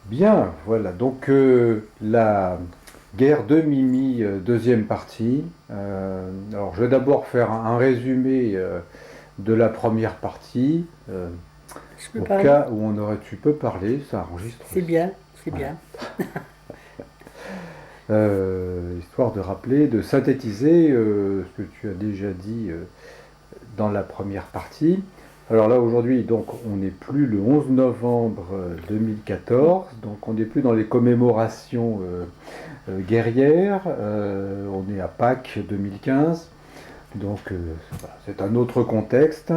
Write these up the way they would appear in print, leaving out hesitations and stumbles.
Bien, voilà. Donc la guerre de Mimi, deuxième partie. Alors je vais d'abord faire un résumé de la première partie, Je peux au parler? cas où tu peux parler, ça enregistre C'est aussi. bien, c'est Voilà. bien. Histoire de rappeler, de synthétiser ce que tu as déjà dit dans la première partie. Alors là aujourd'hui, donc on n'est plus le 11 novembre 2014, donc on n'est plus dans les commémorations guerrières, on est à Pâques 2015, donc voilà, c'est un autre contexte,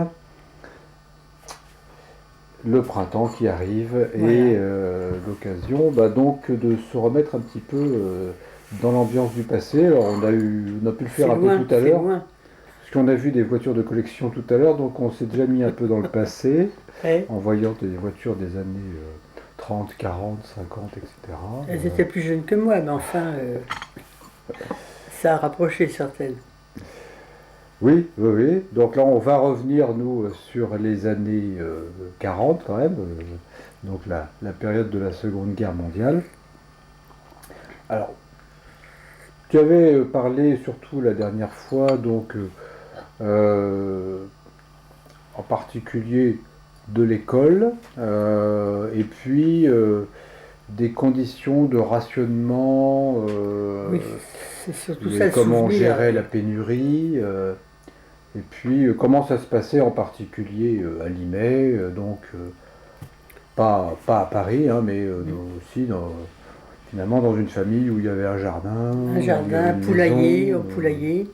le printemps qui arrive et Voilà. l'occasion donc de se remettre un petit peu dans l'ambiance du passé. Alors on a pu le faire un peu tout à C'est l'heure, loin. parce qu'on a vu des voitures de collection tout à l'heure, donc on s'est déjà mis un peu dans le passé, Ouais. en voyant des voitures des années 30, 40, 50, etc. Elles étaient plus jeunes que moi, mais enfin, ça a rapproché certaines. Oui, oui, oui. Donc là, on va revenir, nous, sur les années 40 quand même, donc la période de la Seconde Guerre mondiale. Alors, tu avais parlé surtout la dernière fois, donc euh, en particulier de l'école, et puis des conditions de rationnement, Oui, c'est surtout ça le comment on souvenir. gérait la pénurie. Et puis, comment ça se passait en particulier à Limay, donc pas à Paris, hein, mais aussi finalement dans une famille où il y avait un jardin, Un où il y jardin, avait un une poulailler, maison. au poulailler,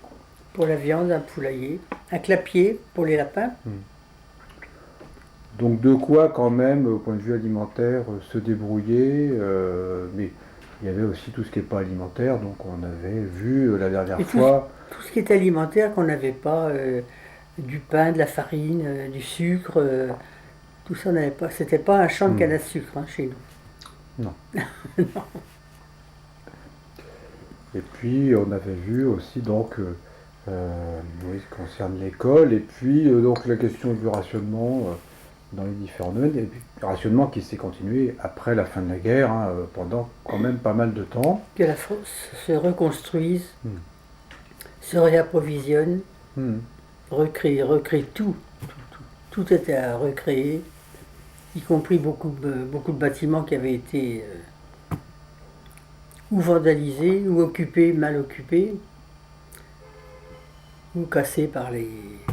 pour la viande, un poulailler, un clapier pour les lapins. Donc de quoi quand même, au point de vue alimentaire, se débrouiller, mais il y avait aussi tout ce qui n'est pas alimentaire, donc on avait vu la dernière Et fois. tout ce qui est alimentaire qu'on n'avait pas, du pain, de la farine, du sucre, tout ça on n'avait pas. C'était pas un champ de canne Hmm, à sucre hein, chez nous. non. Et puis on avait vu aussi donc oui, ce qui concerne l'école, et puis donc la question du rationnement dans les différents domaines, et puis le rationnement qui s'est continué après la fin de la guerre, hein, pendant quand même pas mal de temps. Que la France se reconstruise, Hmm. se réapprovisionne, Hmm. recrée tout. Tout était à recréer, y compris beaucoup de bâtiments qui avaient été ou vandalisés, ou occupés, mal occupés, ou cassés par les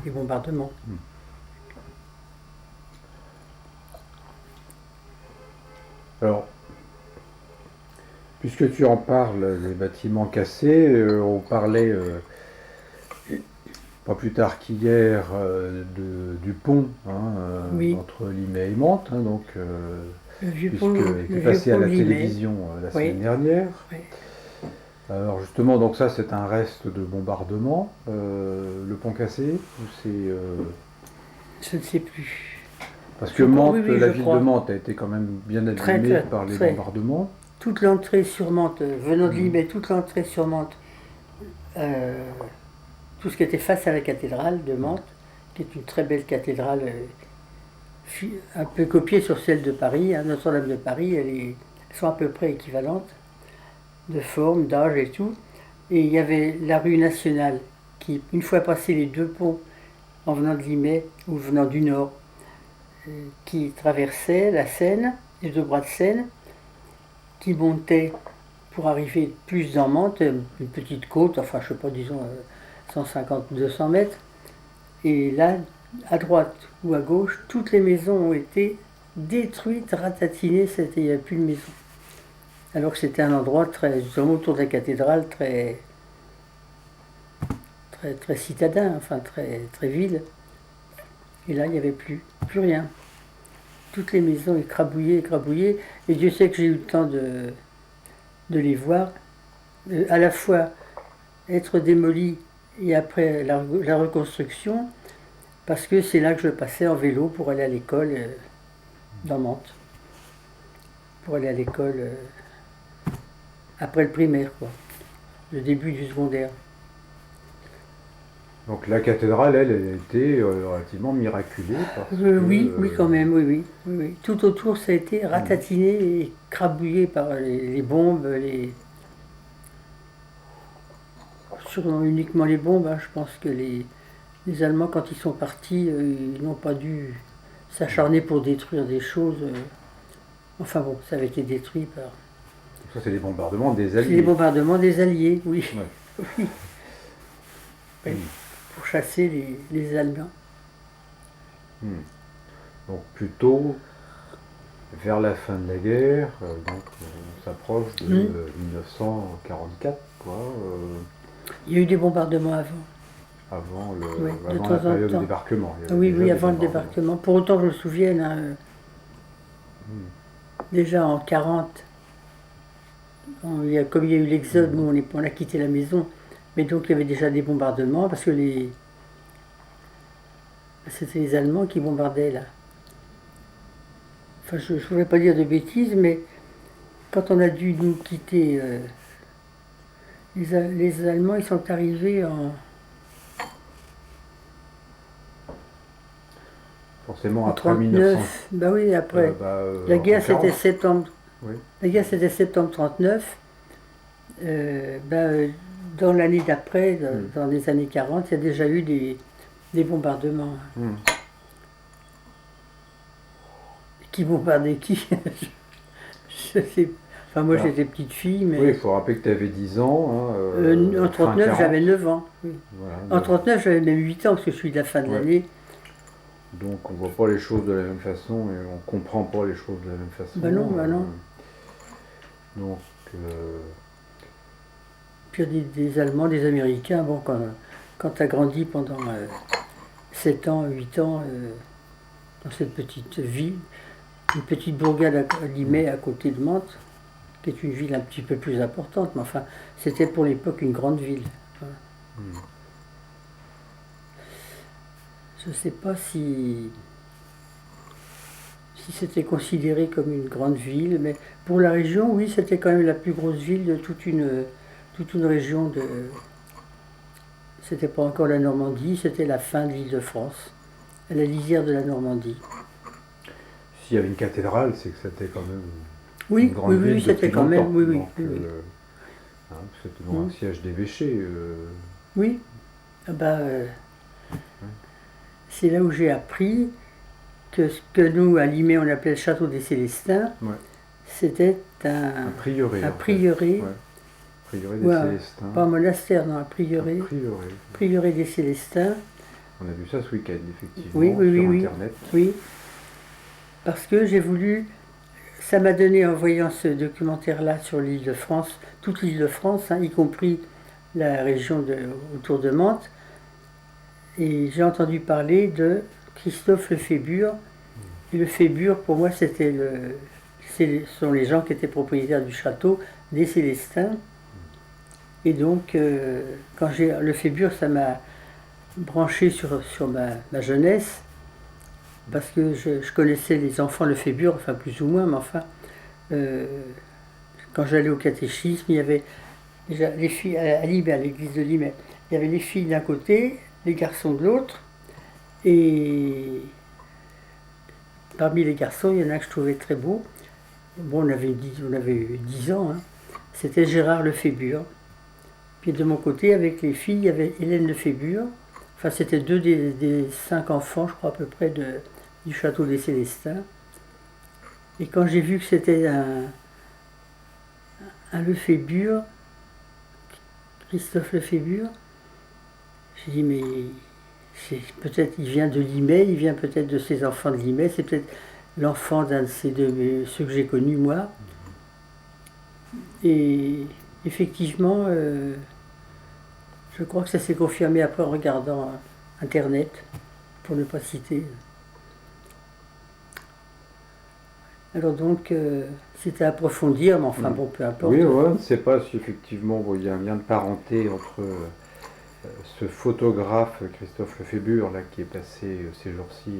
bombardements. Alors, puisque tu en parles, des bâtiments cassés, on parlait pas plus tard qu'hier du pont, hein, Oui, entre Limay et Mantes, hein, donc, qui le est vieux passé à pont de la Limay. télévision la Oui, semaine dernière. oui. Alors justement, donc ça c'est un reste de bombardement, le pont cassé, ou c'est Je ne sais plus. parce que Oui, Mantes, oui, la je ville de crois. Mantes a été quand même bien Très, abîmée très, par les très. bombardements. Toute l'entrée sur Mantes, venant de Mhm. Limay, toute l'entrée sur Mantes, euh, tout ce qui était face à la cathédrale de Mantes, qui est une très belle cathédrale, un peu copiée sur celle de Paris, hein, Notre-Dame de Paris, elles sont à peu près équivalentes, de forme, d'âge et tout. Et il y avait la rue nationale, qui, une fois passé les deux ponts, en venant de Limay ou venant du nord, qui traversait la Seine, les deux bras de Seine, qui montait pour arriver plus dans Mantes, une petite côte, enfin je sais pas, disons 150-200 mètres. Et là, à droite ou à gauche, toutes les maisons ont été détruites, ratatinées, il n'y avait plus de maison. Alors que c'était un endroit très, justement autour de la cathédrale, très citadin, enfin très ville. Et là, il n'y avait plus rien. Toutes les maisons écrabouillées, écrabouillées. Et Dieu sait que j'ai eu le temps de les voir. À la fois être démolies et après la reconstruction, parce que c'est là que je passais en vélo pour aller à l'école dans Mantes. Pour aller à l'école après le primaire, quoi. Le début du secondaire. Donc la cathédrale, elle a été relativement miraculée parce Oui, que... oui, quand même, oui, oui, oui, oui. Tout autour, ça a été ratatiné et crabouillé par les bombes, uniquement les bombes. Hein. Je pense que les Allemands, quand ils sont partis, ils n'ont pas dû s'acharner pour détruire des choses. Enfin bon, ça avait été détruit par. Ça, c'est les bombardements des C'est les Alliés. bombardements des Alliés, oui. Ouais. Oui. Oui, pour chasser les Allemands. Hmm. Donc plutôt vers la fin de la guerre, donc on s'approche de 1944, quoi, Il y a eu des bombardements avant. avant, Oui, de avant temps la en période de temps. débarquement. Il y Ah avait oui, déjà oui, des avant le bombardements. débarquement. Pour autant que je me souvienne, hein, déjà en 40, comme il y a eu l'exode, nous on a quitté la maison. Mais donc il y avait déjà des bombardements parce que c'était les Allemands qui bombardaient là. Enfin, je ne voudrais pas dire de bêtises, mais quand on a dû nous quitter, les Allemands ils sont arrivés Forcément en après 1900. 39. Bah oui, après. La En guerre 40. c'était septembre. Oui. La guerre c'était septembre 39. Dans l'année d'après, dans les années 40, il y a déjà eu des bombardements. Hmm. Qui bombardait qui je sais. Enfin, moi Alors, j'étais petite fille, mais. oui, il faut rappeler que tu avais 10 ans. En Fin 39, 40. j'avais 9 ans. Oui. Voilà, En 39, j'avais même 8 ans, parce que je suis de la fin de Ouais. l'année. Donc on voit pas les choses de la même façon et on comprend pas les choses de la même façon. Bah non, bah non. Donc, Puis il y a des Allemands, des Américains. Bon, quand tu as grandi pendant 7 ans, 8 ans, dans cette petite ville, une petite bourgade à Limay, à côté de Mantes, qui est une ville un petit peu plus importante, mais enfin, c'était pour l'époque une grande ville. Voilà. Je ne sais pas si c'était considéré comme une grande ville, mais pour la région, oui, c'était quand même la plus grosse ville de toute une région de. C'était pas encore la Normandie, c'était la fin de l'Île-de-France, à la lisière de la Normandie. s'il y avait une cathédrale, c'est que c'était quand même Oui, une grande oui, ville oui, c'était depuis quand même, longtemps. oui, oui, Donc, oui, oui. c'était donc un siège d'évêché. Oui. Ah bah, c'est là où j'ai appris que ce que nous, à Limay, on appelait le château des Célestins, Ouais. c'était Un prieuré. un en fait. prieuré, Ouais. Prieuré des ouais, Célestins. pas un monastère, non, un prieuré, Un prieuré. prieuré des Célestins. On a vu ça ce week-end, effectivement, Oui, oui, sur oui, oui. Internet. Oui, parce que j'ai voulu, ça m'a donné en voyant ce documentaire-là sur l'île de France, toute l'île de France, hein, y compris la région autour de Mantes, et j'ai entendu parler de Christophe Lefébure. Et Lefébure, pour moi, ce sont les gens qui étaient propriétaires du château des Célestins. Et donc, quand j'ai Lefébure, ça m'a branché sur ma jeunesse, parce que je connaissais les enfants Lefébure, enfin plus ou moins, mais enfin, quand j'allais au catéchisme, il y avait déjà les filles à Limay, à l'église de Limay, il y avait les filles d'un côté, les garçons de l'autre, et parmi les garçons, il y en a un que je trouvais très beau. Bon, on avait eu 10 ans, hein. C'était Gérard Lefébure. Puis de mon côté, avec les filles, il y avait Hélène Lefébure. Enfin, c'était deux des 5 enfants, je crois, à peu près, du château des Célestins. Et quand j'ai vu que c'était un Lefébure, Christophe Lefébure, j'ai dit, mais peut-être il vient de Limay, il vient peut-être de ses enfants de Limay, c'est peut-être l'enfant d'un de ceux que j'ai connus, moi. Et effectivement, je crois que ça s'est confirmé après en regardant Internet, pour ne pas citer. Alors donc, c'était à approfondir, mais enfin bon, peu importe. Oui, ouais, on ne sait pas si effectivement il y a un lien de parenté entre ce photographe Christophe Lefébure là, qui est passé ces jours-ci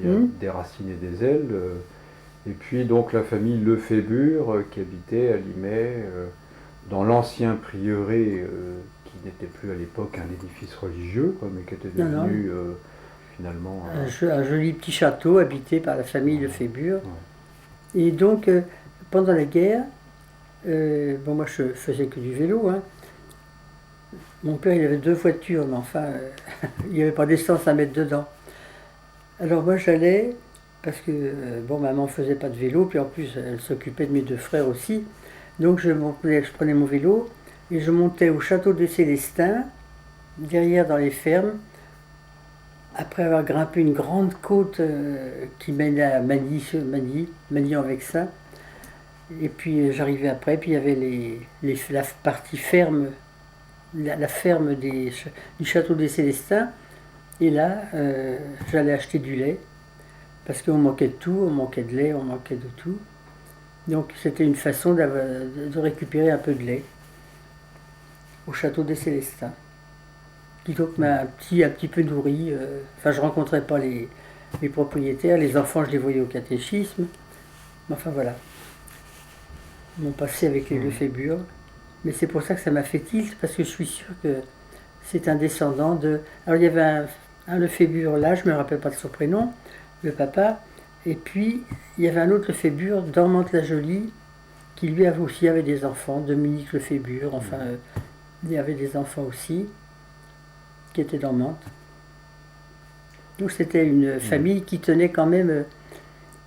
des racines et des ailes, et puis donc la famille Lefébure qui habitait à Limay, dans l'ancien prieuré qui n'était plus à l'époque un édifice religieux, quoi, mais qui était Non, non. devenu finalement Un joli petit château habité par la famille Lefébure. ouais. Et donc, pendant la guerre, bon, moi je faisais que du vélo, hein. Mon père, il avait 2 voitures, mais enfin, il n'y avait pas d'essence à mettre dedans. Alors moi j'allais, parce que bon, maman faisait pas de vélo, puis en plus elle s'occupait de mes 2 frères aussi. Donc je prenais mon vélo et je montais au château des Célestins, derrière dans les fermes, après avoir grimpé une grande côte qui menait à Magny en Vexin. Et puis j'arrivais après, puis il y avait la partie ferme, la ferme du château des Célestins. Et là, j'allais acheter du lait, parce qu'on manquait de tout, on manquait de lait, on manquait de tout. Donc c'était une façon de récupérer un peu de lait au château des Célestins, qui donc m'a un petit peu nourri. Enfin, je ne rencontrais pas les propriétaires, les enfants, je les voyais au catéchisme. Mais enfin voilà, mon passé avec les Lefébure. Mais c'est pour ça que ça m'a fait tilt, parce que je suis sûr que c'est un descendant de... Alors il y avait un Lefébure là, je ne me rappelle pas de son prénom, le papa, et puis il y avait un autre Lefébure dans Mantes-la-Jolie, qui lui avait des enfants, Dominique Lefébure, enfin, il y avait des enfants aussi, qui étaient dans Mantes. Donc c'était une famille qui tenait quand même,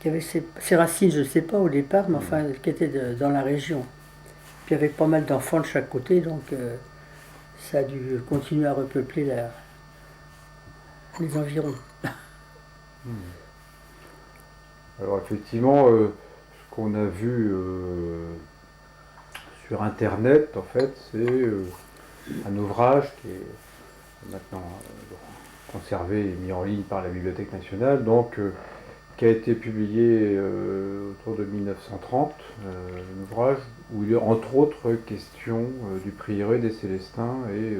qui avait ses racines, je ne sais pas au départ, mais enfin, qui était dans la région. Puis avec pas mal d'enfants de chaque côté, donc ça a dû continuer à repeupler les environs. Alors effectivement, ce qu'on a vu sur Internet, en fait, c'est un ouvrage qui est maintenant conservé et mis en ligne par la Bibliothèque nationale, donc qui a été publié autour de 1930, un ouvrage où il y a entre autres question du prieuré des Célestins, et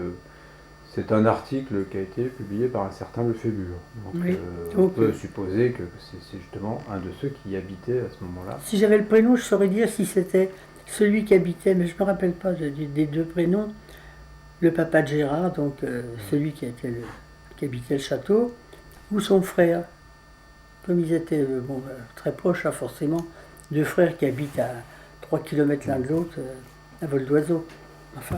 c'est un article qui a été publié par un certain Lefébure. Donc Oui. on peut supposer que c'est justement un de ceux qui y habitaient à ce moment-là. Si j'avais le prénom, je saurais dire si c'était celui qui habitait, mais je ne me rappelle pas des 2 prénoms. Le papa de Gérard, donc celui qui habitait le château, ou son frère. Comme ils étaient très proches, hein, forcément, 2 frères qui habitent à 3 km l'un de l'autre, à vol d'oiseau. Enfin,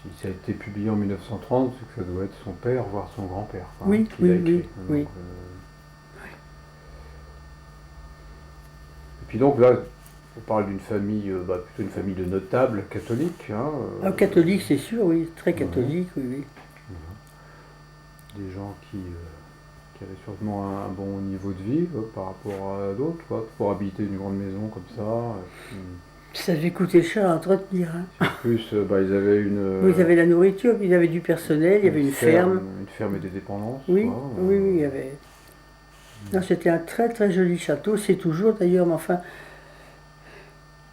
Si ça a été publié en 1930, c'est que ça doit être son père, voire son grand-père. Oui, qui l'a écrit. oui. Et puis donc là, on parle d'une famille, plutôt une famille de notables catholiques. Catholique, c'est sûr, oui, très catholique, oui. Des gens qui avaient sûrement un bon niveau de vie par rapport à d'autres, pour habiter une grande maison comme ça. Ça devait coûter cher à entretenir. Hein. En plus, ils avaient Ils avaient la nourriture, ils avaient du personnel, il y avait une ferme. Une ferme et des dépendances. Oui, il y avait. Non, c'était un très très joli château, c'est toujours d'ailleurs, mais enfin,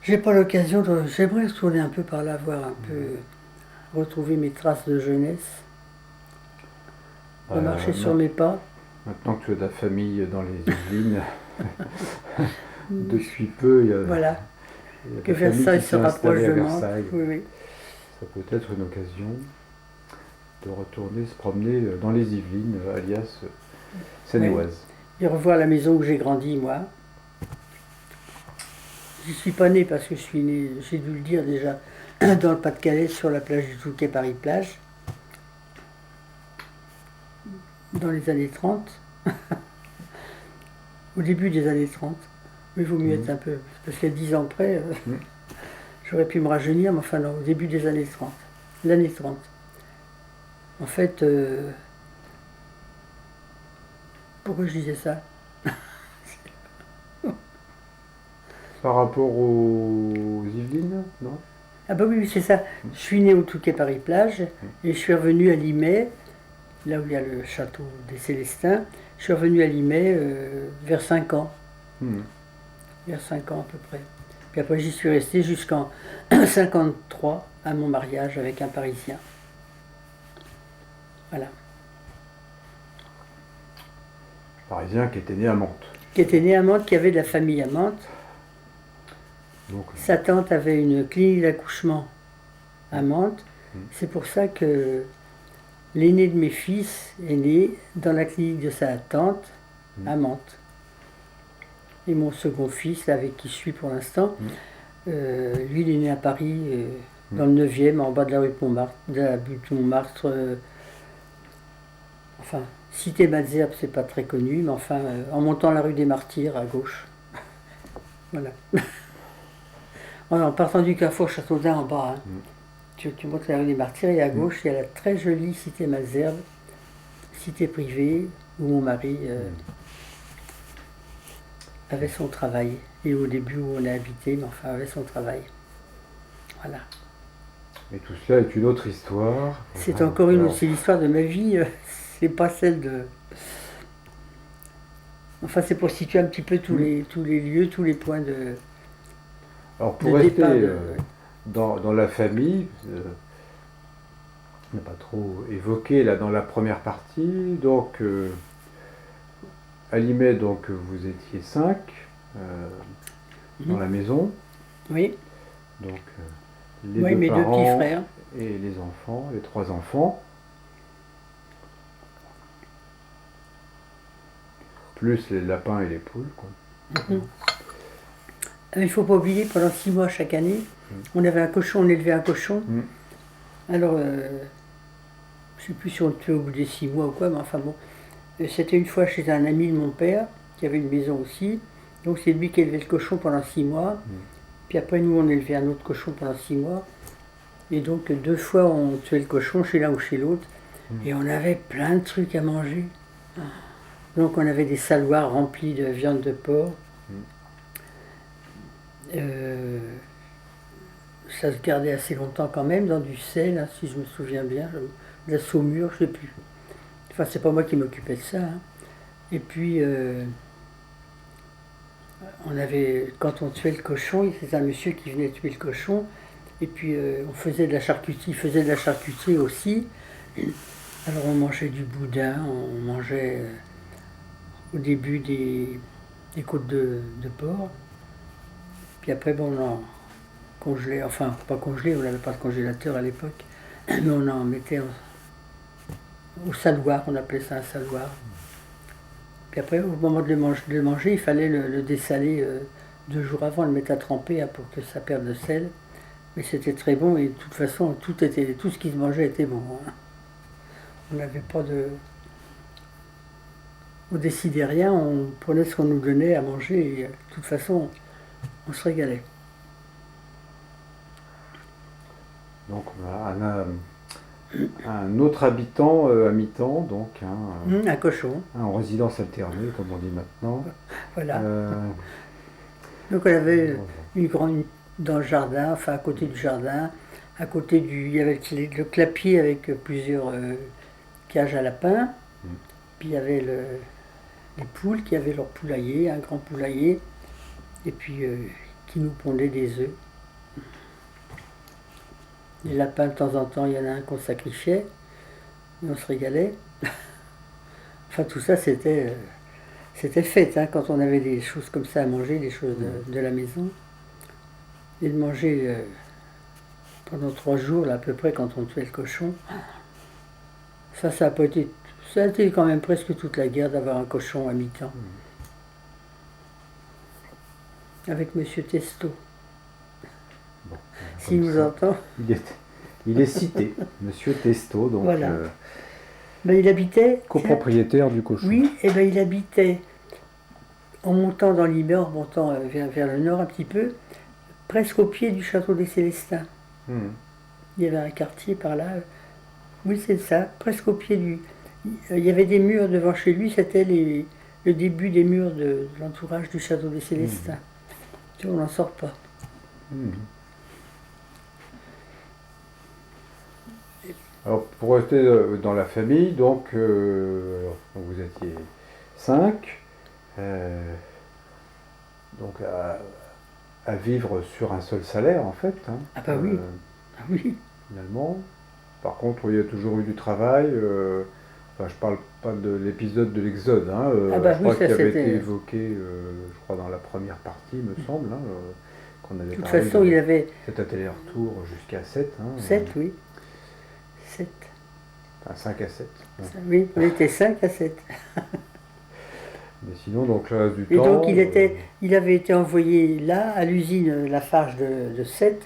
j'ai pas l'occasion de. J'aimerais retourner un peu par là, voir un peu, retrouver mes traces de jeunesse, remarcher sur mes pas. Maintenant que tu as de la famille dans les Yvelines, depuis peu, il y a. Voilà. Il y a Que ta famille Versailles qui se s'est rapproche installée de à Mantes. Versailles. Oui. Ça peut être une occasion de retourner se promener dans les Yvelines, alias Seine-et-Oise. Et revoir la maison où j'ai grandi, moi. J'y suis pas né parce que je suis né, j'ai dû le dire déjà, dans le Pas-de-Calais, sur la plage du Touquet Paris-Plage, dans les années 30, au début des années 30. Mais il vaut mieux être un peu, parce qu'il y a 10 ans près, j'aurais pu me rajeunir, mais enfin non, au début des années 30, l'année 30. En fait, pourquoi je disais ça? Par rapport aux Yvelines, non? Ah bah oui, c'est ça. Je suis né au Touquet Paris-Plage et je suis revenu à Limay, là où il y a le château des Célestins. Je suis revenu à Limay vers 5 ans. Vers 5 ans à peu près. Puis après j'y suis resté jusqu'en 53 à mon mariage avec un Parisien. Voilà. Parisien qui était né à Mantes. Qui était né à Mantes, qui avait de la famille à Mantes. Donc, Sa tante avait une clinique d'accouchement à Mantes. Mm. C'est pour ça que l'aîné de mes fils est né dans la clinique de sa tante à Mantes. Et mon second fils, avec qui je suis pour l'instant, lui il est né à Paris, dans le 9e, en bas de la rue de Montmartre, enfin, cité Malesherbes, c'est pas très connu, mais enfin, en montant la rue des Martyrs à gauche. Voilà. En partant du carrefour Châteaudun en bas, hein. Tu montes la rue des Martyrs et à gauche, il y a la très jolie cité Malesherbes, cité privée, où mon mari avait son travail. Et au début où on a habité, mais enfin avait son travail. Voilà. Et tout cela est une autre histoire. C'est encore une, c'est l'histoire de ma vie, c'est pas celle de. Enfin, c'est pour situer un petit peu tous les lieux, tous les points de. Alors pour rester dans la famille, on n'a pas trop évoqué là dans la première partie, donc Alimé, donc vous étiez 5 dans la maison. Oui. Donc oui, mes deux petits frères. Et les enfants, les 3 enfants. Plus les lapins et les poules, quoi. Il ne faut pas oublier, pendant 6 mois chaque année, on avait un cochon, on élevait un cochon. Alors, je ne sais plus si on le tuait au bout des 6 mois ou quoi, mais enfin bon. C'était une fois chez un ami de mon père, qui avait une maison aussi. Donc c'est lui qui élevait le cochon pendant 6 mois. Puis après, nous, on élevait un autre cochon pendant 6 mois. Et donc, 2 fois, on tuait le cochon chez l'un ou chez l'autre. Et on avait plein de trucs à manger. Donc, on avait des saloirs remplis de viande de porc. Ça se gardait assez longtemps quand même, dans du sel, hein, si je me souviens bien. De la saumure, je ne sais plus. Enfin, c'est pas moi qui m'occupais de ça. Hein. Et puis, on avait, quand on tuait le cochon, c'était un monsieur qui venait tuer le cochon. Et puis, on faisait de la charcuterie. Il faisait de la charcuterie aussi. Alors, on mangeait du boudin, on mangeait au début des côtes de porc. Puis après, bon, on en congelait, enfin, pas congelé, on n'avait pas de congélateur à l'époque. Mais on en mettait au saloir, on appelait ça un saloir. Puis après, au moment de le manger, il fallait le dessaler 2 jours avant, le mettre à tremper hein, pour que ça perde de sel. Mais c'était très bon et de toute façon, tout ce qui se mangeait était bon. Hein. On n'avait pas de. On décidait rien, on prenait ce qu'on nous donnait à manger et de toute façon, on se régalait. Donc on a un autre habitant à mi-temps, donc un cochon. En résidence alternée, comme on dit maintenant. Voilà. Donc on avait une grande dans le jardin, enfin à côté du jardin, à côté il y avait le clapier avec plusieurs cages à lapins, puis il y avait les poules qui avaient leur poulailler, un grand poulailler, et puis qui nous pondaient des œufs. Les lapins, de temps en temps, il y en a un qu'on sacrifiait, et on se régalait. Enfin, tout ça, c'était fait, hein, quand on avait des choses comme ça à manger, des choses de la maison. Et de manger pendant 3 jours, là, à peu près, quand on tuait le cochon. Ça a pas été... Ça a été quand même presque toute la guerre d'avoir un cochon à mi-temps. Avec Monsieur Testo. Bon, s'il nous entend. Il est cité, Monsieur Testo, donc voilà. Ben, il habitait... copropriétaire du cochon. Oui, et ben il habitait en montant dans l'immeuble, en montant vers le nord un petit peu, presque au pied du château des Célestins. Il y avait un quartier par là. Oui, c'est ça, presque au pied du... Il y avait des murs devant chez lui, c'était le début des murs de l'entourage du château des Célestins. Tu vois, on n'en sort pas. Alors, pour rester dans la famille, donc, vous étiez 5, donc à vivre sur un seul salaire, en fait. Hein, ah bah oui, oui. Finalement. Par contre, il y a toujours eu du travail. Enfin, je parle pas de l'épisode de l'Exode. Hein, ah bah je crois qu'il avait été évoqué, je crois, dans la première partie, me semble. Hein, qu'on avait De toute parlé façon, il avait cet atelier-retour jusqu'à 7. 7, oui. 7. Enfin, 5 à 7. Ouais. Oui, on était 5 à 7. Mais sinon, donc le reste du Et temps... donc il avait été envoyé là, à l'usine Lafarge de Sète,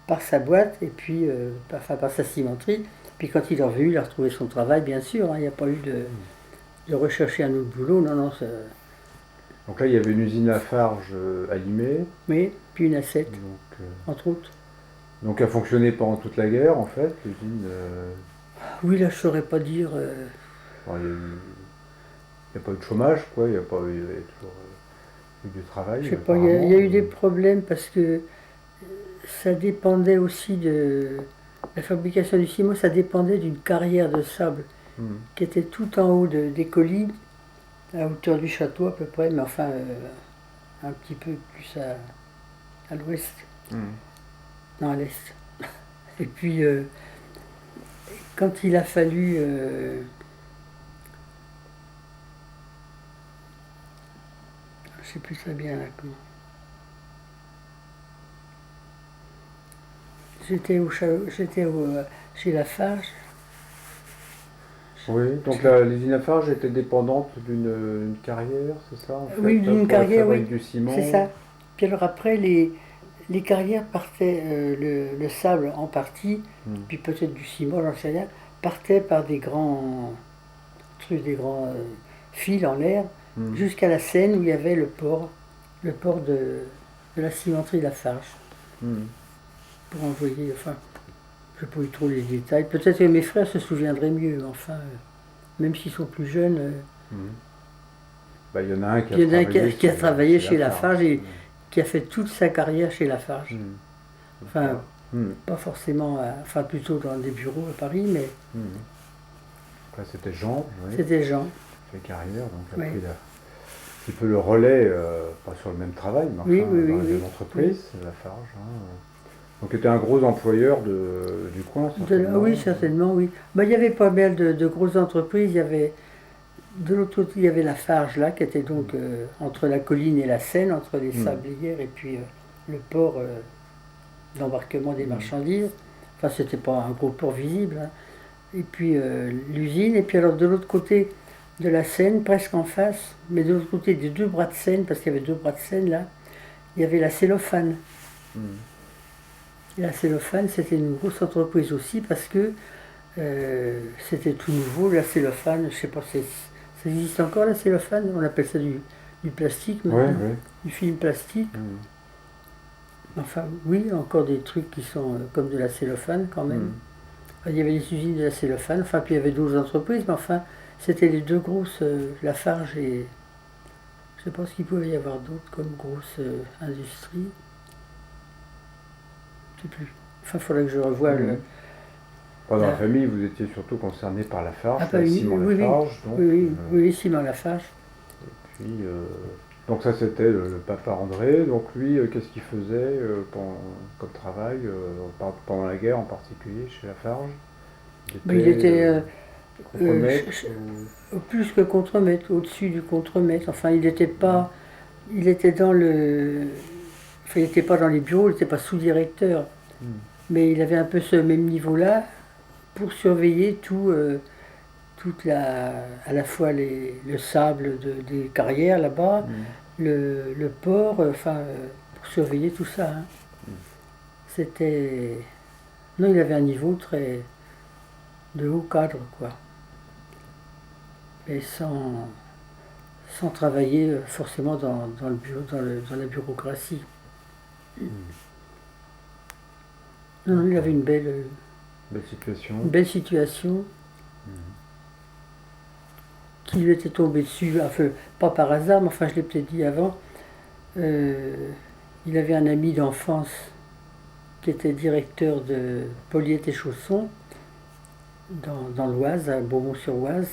par sa boîte, et puis par sa cimenterie. Puis quand il est revenu, il a retrouvé son travail, bien sûr. Il n'y a pas eu de rechercher un autre boulot, non, non. Donc là, il y avait une usine Lafarge à Limay. Oui, puis une à Sète, Donc, entre autres. donc elle fonctionnait pendant toute la guerre, en fait, l'usine. Oui, là, je ne saurais pas dire. Enfin, il n'y a pas eu de chômage, quoi. Il y a toujours eu du travail. Je sais pas, il y a eu des problèmes parce que ça dépendait aussi de la fabrication du ciment, ça dépendait d'une carrière de sable qui était tout en haut des collines, à hauteur du château à peu près, mais enfin un petit peu plus à l'ouest, non à l'est. Et puis quand il a fallu je sais plus très bien là comment. J'étais chez Lafarge. Oui, donc l'usine Lafarge était dépendante d'une carrière, c'est ça en fait, Oui, d'une pour la carrière, oui. fabrique du ciment. C'est ça. Puis alors après, les carrières partaient, le sable en partie, puis peut-être du ciment, j'en sais rien, partait par des grands trucs, des grands fils en l'air, jusqu'à la Seine où il y avait le port de la cimenterie Lafarge. Pour envoyer, enfin, je ne sais pas trop les détails. Peut-être que mes frères se souviendraient mieux, enfin, même s'ils sont plus jeunes. Bah, il y en a un qui a travaillé chez Lafarge et qui a fait toute sa carrière chez Lafarge. Enfin, pas forcément, enfin plutôt dans des bureaux à Paris, mais. Là, c'était Jean. Oui. C'était Jean. Fait carrière, donc a pris un petit peu le relais, pas sur le même travail, mais enfin, dans la même entreprise, Lafarge. Donc, était un gros employeur du coin, certainement. Oui, certainement, oui. Bah, il y avait pas mal de grosses entreprises. Il y avait, de l'autre côté, il y avait Lafarge, là, qui était donc entre la colline et la Seine, entre les sablières et puis le port d'embarquement des marchandises. Enfin, c'était pas un gros port visible. Hein. Et puis l'usine. Et puis alors, de l'autre côté de la Seine, presque en face, mais de l'autre côté des deux bras de Seine, parce qu'il y avait deux bras de Seine, là, il y avait la cellophane. Et la cellophane, c'était une grosse entreprise aussi parce que c'était tout nouveau. La cellophane, je ne sais pas, ça existe encore la cellophane? On appelle ça du plastique maintenant, du film plastique. Enfin, oui, encore des trucs qui sont comme de la cellophane quand même. Il y avait les usines de la cellophane, enfin, puis il y avait d'autres entreprises, mais enfin, c'était les deux grosses, Lafarge et. Je ne sais pas ce qu'il pouvait y avoir d'autre comme grosse industrie. Je ne sais plus. Enfin, il faudrait que je revoie le. Dans la famille, vous étiez surtout concerné par Lafarge, Ciment Lafarge. Donc, oui, Ciment Lafarge. Et puis, donc ça c'était le papa André. Donc lui, qu'est-ce qu'il faisait comme travail pendant la guerre en particulier chez Lafarge? Il était plus que contremaître, au-dessus du contremaître. Enfin, il n'était pas. Il était dans le. Enfin, il n'était pas dans les bureaux, il n'était pas sous-directeur. Mais il avait un peu ce même niveau-là pour surveiller toute à la fois le sable des carrières là-bas, le port, enfin, pour surveiller tout ça. Hein. C'était. Non, il avait un niveau très. De haut cadre, quoi. Et sans travailler forcément dans le bureau, dans la bureaucratie. Non, il avait une belle situation. Une belle situation qui lui était tombée dessus, enfin, pas par hasard, mais enfin je l'ai peut-être dit avant. Il avait un ami d'enfance qui était directeur de Poliette et Chaussons dans l'Oise, à Beaumont-sur-Oise,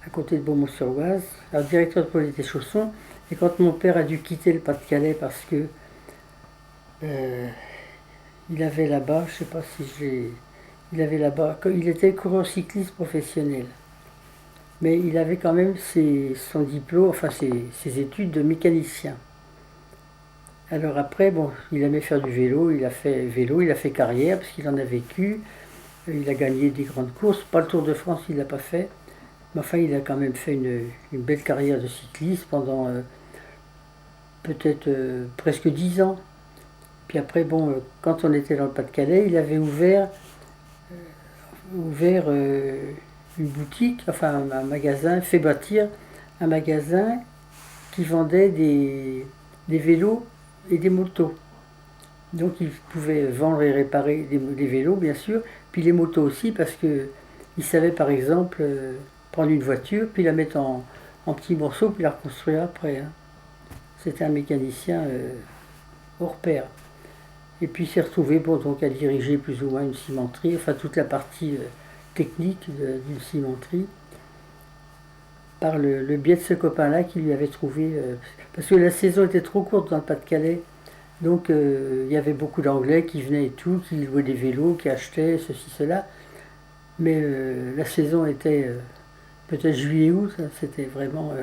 à côté de Beaumont-sur-Oise. Alors directeur de Poliette et Chaussons. Et quand mon père a dû quitter le Pas-de-Calais parce que il avait là-bas, je ne sais pas si il avait là-bas, il était coureur cycliste professionnel. Mais il avait quand même son diplôme, enfin ses études de mécanicien Alors après, bon, il aimait faire du vélo, il a fait vélo, il a fait carrière parce qu'il en a vécu. Il a gagné des grandes courses, pas le Tour de France, il l'a pas fait. Mais enfin, il a quand même fait une belle carrière de cycliste pendant peut-être presque 10 ans. Puis après, bon, quand on était dans le Pas-de-Calais, il avait ouvert une boutique, enfin un magasin, fait bâtir un magasin qui vendait des vélos et des motos. Donc il pouvait vendre et réparer des vélos, bien sûr, puis les motos aussi, parce que il savait par exemple prendre une voiture, puis la mettre en petits morceaux, puis la reconstruire après, hein. C'était un mécanicien hors pair. Et puis il s'est retrouvé bon, donc, à diriger plus ou moins une cimenterie, enfin toute la partie technique d'une cimenterie, par le biais de ce copain-là qui lui avait trouvé. Parce que la saison était trop courte dans le Pas-de-Calais, donc il y avait beaucoup d'Anglais qui venaient et tout, qui louaient des vélos, qui achetaient ceci, cela. Mais la saison était peut-être juillet-août, c'était vraiment